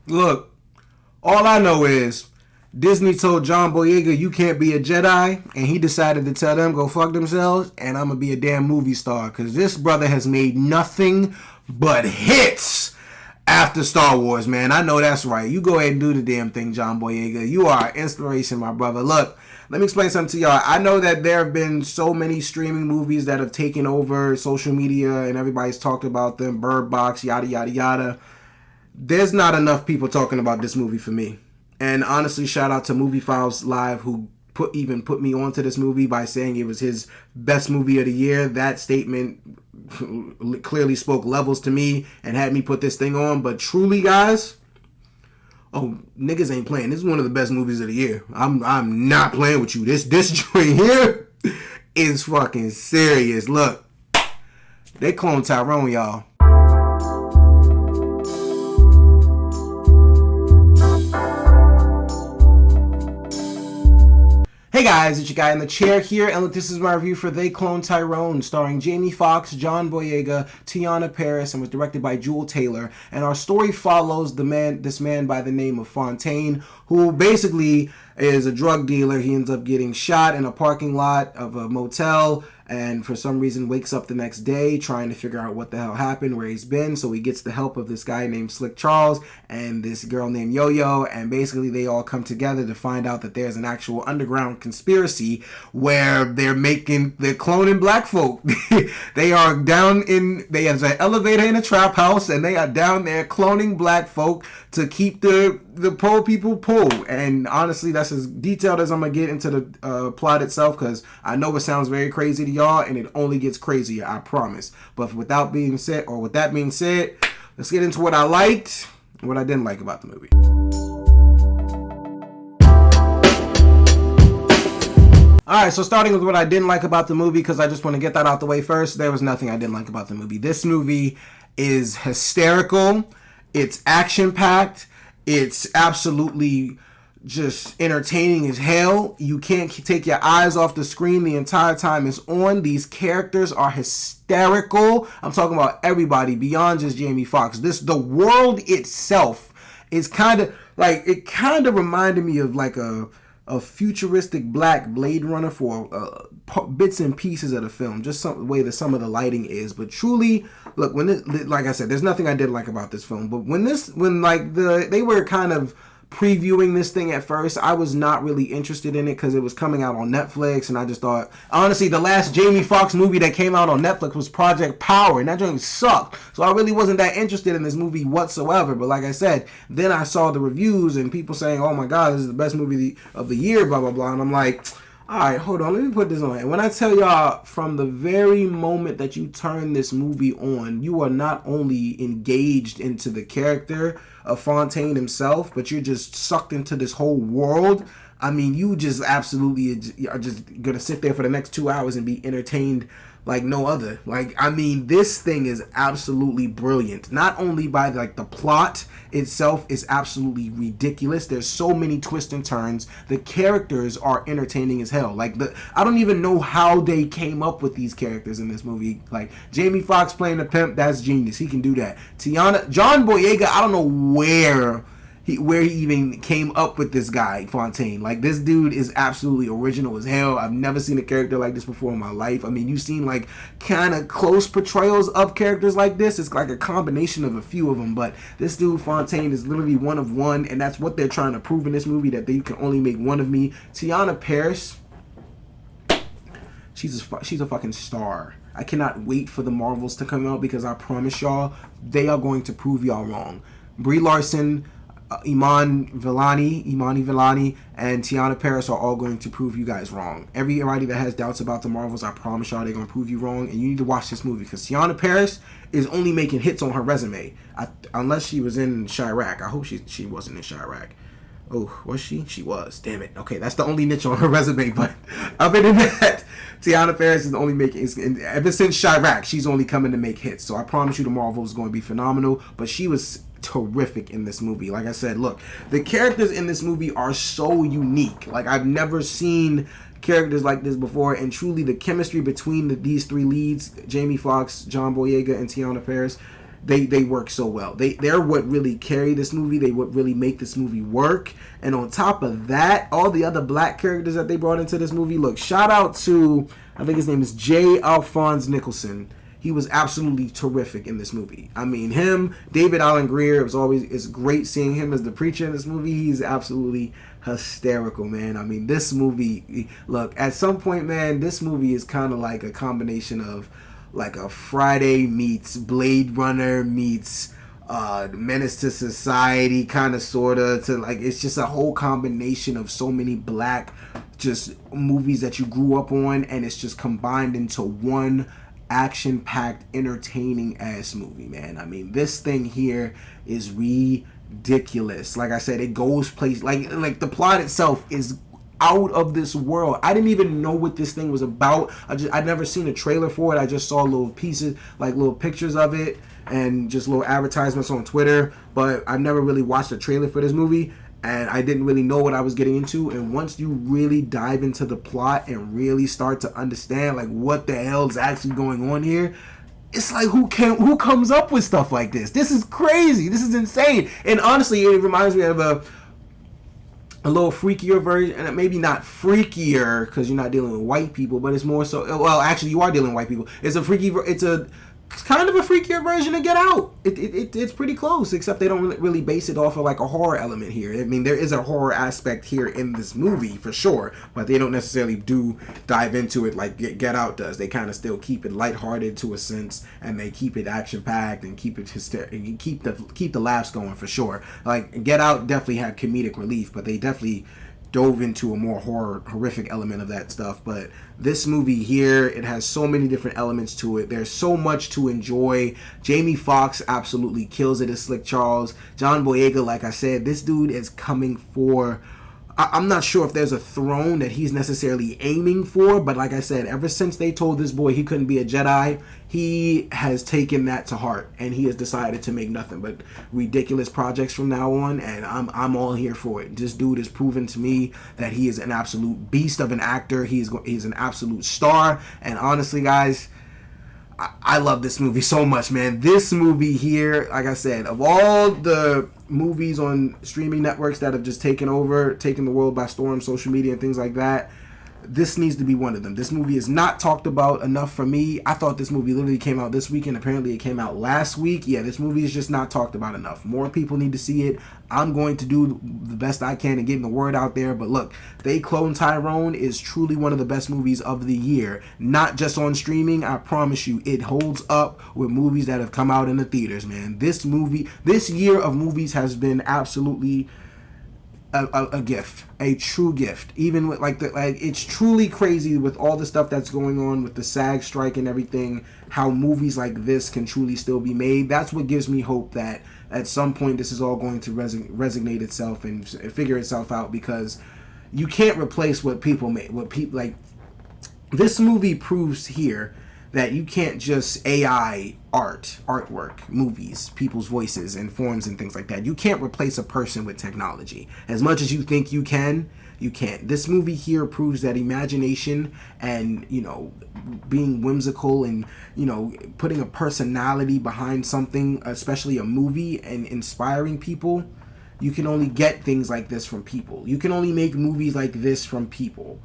Look, all I know is Disney told John Boyega you can't be a Jedi, and he decided to tell them go fuck themselves, and I'm gonna be a damn movie star because this brother has made nothing but hits after Star Wars, man. I know that's right. You go ahead and do the damn thing, John Boyega. You are an inspiration, my brother. Look, let me explain something to y'all. I know that there have been so many streaming movies that have taken over social media, and everybody's talked about them. Bird Box, yada yada yada. There's not enough people talking about this movie for me. And honestly, shout out to Movie Files Live who put me onto this movie by saying it was his best movie of the year. That statement clearly spoke levels to me and had me put this thing on. But truly, guys, oh, niggas ain't playing. This is one of the best movies of the year. I'm not playing with you. This joint here is fucking serious. Look, they cloned Tyrone, y'all. Hey guys, it's your guy in the chair here, and look, this is my review for They Clone Tyrone, starring Jamie Foxx, John Boyega, Teyonah Parris, and was directed by Jewel Taylor. And our story follows this man by the name of Fontaine, who basically is a drug dealer. He ends up getting shot in a parking lot of a motel, and for some reason wakes up the next day trying to figure out what the hell happened, where he's been. So he gets the help of this guy named Slick Charles and this girl named Yo-Yo, and basically they all come together to find out that there's an actual underground conspiracy where they're cloning black folk. They are there's an elevator in a trap house, and they are down there cloning black folk to keep the poor people poor. And honestly, that's as detailed as I'm gonna get into the plot itself, because I know it sounds very crazy to y'all, and it only gets crazier, I promise. But with that being said, let's get into what I liked and what I didn't like about the movie. Alright, so starting with what I didn't like about the movie, because I just want to get that out the way first, there was nothing I didn't like about the movie. This movie is hysterical, it's action-packed, it's absolutely just entertaining as hell. You can't take your eyes off the screen the entire time it's on. These characters are hysterical. I'm talking about everybody beyond just Jamie Foxx. The world itself is kind of reminded me of like a futuristic black Blade Runner for bits and pieces of the film, just some way that some of the lighting is. But truly, look, like I said, there's nothing I didn't like about this film. But when they were kind of previewing this thing at first, I was not really interested in it because it was coming out on Netflix, and I just thought, honestly, the last Jamie Foxx movie that came out on Netflix was Project Power, and that joint sucked. So I really wasn't that interested in this movie whatsoever. But like I said, then I saw the reviews and people saying, oh my god, this is the best movie of the year, blah blah blah, and I'm like, alright, hold on, let me put this on. And when I tell y'all, from the very moment that you turn this movie on, you are not only engaged into the character of Fontaine himself, but you're just sucked into this whole world. I mean, you just absolutely are just gonna sit there for the next 2 hours and be entertained like no other. Like, I mean, this thing is absolutely brilliant. Not only by the plot itself is absolutely ridiculous. There's so many twists and turns. The characters are entertaining as hell. I don't even know how they came up with these characters in this movie. Like, Jamie Foxx playing the pimp, that's genius. He can do that. John Boyega, I don't know where he even came up with this guy, Fontaine. Like, this dude is absolutely original as hell. I've never seen a character like this before in my life. I mean, you've seen like kind of close portrayals of characters like this. It's like a combination of a few of them, but this dude Fontaine is literally one of one, and that's what they're trying to prove in this movie, that they can only make one of me. Teyonah Parris, she's a fucking star. I cannot wait for the Marvels to come out, because I promise y'all, they are going to prove y'all wrong. Brie Larson, Imani Vellani, and Teyonah Parris are all going to prove you guys wrong. Everybody that has doubts about the Marvels, I promise y'all they're going to prove you wrong, and you need to watch this movie, because Teyonah Parris is only making hits on her resume. Unless she was in Chirac. I hope she wasn't in Chirac. Oh, was she? She was. Damn it. Okay, that's the only niche on her resume, but other than that, Teyonah Parris is only making, ever since Chirac, she's only coming to make hits. So I promise you the Marvels is going to be phenomenal, but she was terrific in this movie. Like I said, look, the characters in this movie are so unique. Like, I've never seen characters like this before, and truly the chemistry between these three leads, Jamie Foxx, John Boyega, and Teyonah Parris, they work so well. They're what really carry this movie. They what really make this movie work. And on top of that, all the other black characters that they brought into this movie. Look, shout out to, I think his name is J. Alphonse Nicholson. He was absolutely terrific in this movie. I mean, him, David Alan Grier, it's great seeing him as the preacher in this movie. He's absolutely hysterical, man. I mean, this movie, look, at some point, man, this movie is kind of like a combination of like a Friday meets Blade Runner meets Menace to Society, kind of, sort of, to like, it's just a whole combination of so many black just movies that you grew up on, and it's just combined into one action-packed, entertaining ass movie, man. I mean, this thing here is ridiculous. Like I said, it goes places, like the plot itself is out of this world. I didn't even know what this thing was about. I'd never seen a trailer for it. I just saw little pieces, like little pictures of it, and just little advertisements on Twitter, but I've never really watched a trailer for this movie, and I didn't really know what I was getting into. And once you really dive into the plot and really start to understand like what the hell is actually going on here, it's like, who comes up with stuff like this? This is crazy. This is insane. And honestly, it reminds me of a little freakier version, and maybe not freakier because you're not dealing with white people, but it's more so, well, actually you are dealing with white people. It's kind of a freakier version of Get Out. It's pretty close, except they don't really base it off of like a horror element here. I mean, there is a horror aspect here in this movie for sure, but they don't necessarily dive into it like Get Out does. They kind of still keep it lighthearted to a sense, and they keep it action packed and keep it keep the laughs going for sure. Like Get Out definitely had comedic relief, but they definitely dove into a more horrific element of that stuff. But this movie here, it has so many different elements to it. There's so much to enjoy. Jamie Foxx absolutely kills it as Slick Charles. John Boyega, like I said, this dude is coming for, I'm not sure if there's a throne that he's necessarily aiming for, but like I said, ever since they told this boy he couldn't be a Jedi, he has taken that to heart, and he has decided to make nothing but ridiculous projects from now on, and I'm all here for it. This dude has proven to me that he is an absolute beast of an actor. He's an absolute star, and honestly, guys, I love this movie so much, man. This movie here, like I said, of all the movies on streaming networks that have just taken the world by storm, social media and things like that, this needs to be one of them. This movie is not talked about enough for me. I thought this movie literally came out this week, and apparently it came out last week. Yeah, this movie is just not talked about enough. More people need to see it. I'm going to do the best I can in getting the word out there. But look, They Clone Tyrone is truly one of the best movies of the year. Not just on streaming. I promise you, it holds up with movies that have come out in the theaters, man. This year of movies has been absolutely a gift, a true gift. Even with it's truly crazy with all the stuff that's going on with the SAG strike and everything, how movies like this can truly still be made. That's what gives me hope that at some point this is all going to resonate itself and figure itself out, because you can't replace what people make. This movie proves here that you can't just AI artwork, movies, people's voices and forms and things like that. You can't replace a person with technology. As much as you think you can, you can't. This movie here proves that imagination and, being whimsical and, putting a personality behind something, especially a movie, and inspiring people, you can only get things like this from people. You can only make movies like this from people.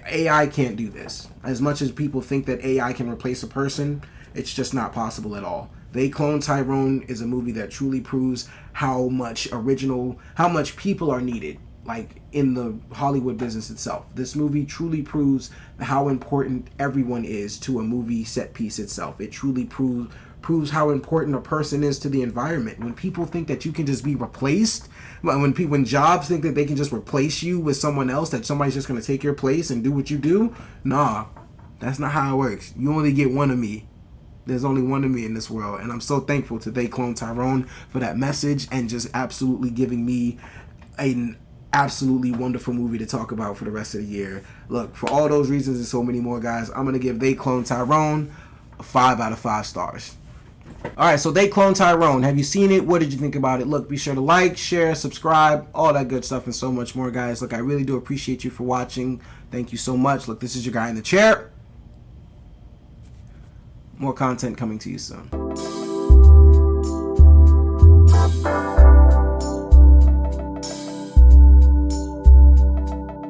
AI can't do this. As much as people think that AI can replace a person, it's just not possible at all. They Clone Tyrone is a movie that truly proves how much people are needed, like in the Hollywood business itself. This movie truly proves how important everyone is to a movie set piece itself. It truly proves how important a person is to the environment. When people think that you can just be replaced, when jobs think that they can just replace you with someone else, that somebody's just going to take your place and do what you do, nah, that's not how it works. You only get one of me. There's only one of me in this world, and I'm so thankful to They Clone Tyrone for that message and just absolutely giving me an absolutely wonderful movie to talk about for the rest of the year. Look, for all those reasons and so many more, guys, I'm going to give They Clone Tyrone a 5 out of 5 stars. Alright, so They Clone Tyrone. Have you seen it? What did you think about it? Look, be sure to like, share, subscribe, all that good stuff and so much more, guys. Look, I really do appreciate you for watching. Thank you so much. Look, this is your guy in the chair. More content coming to you soon.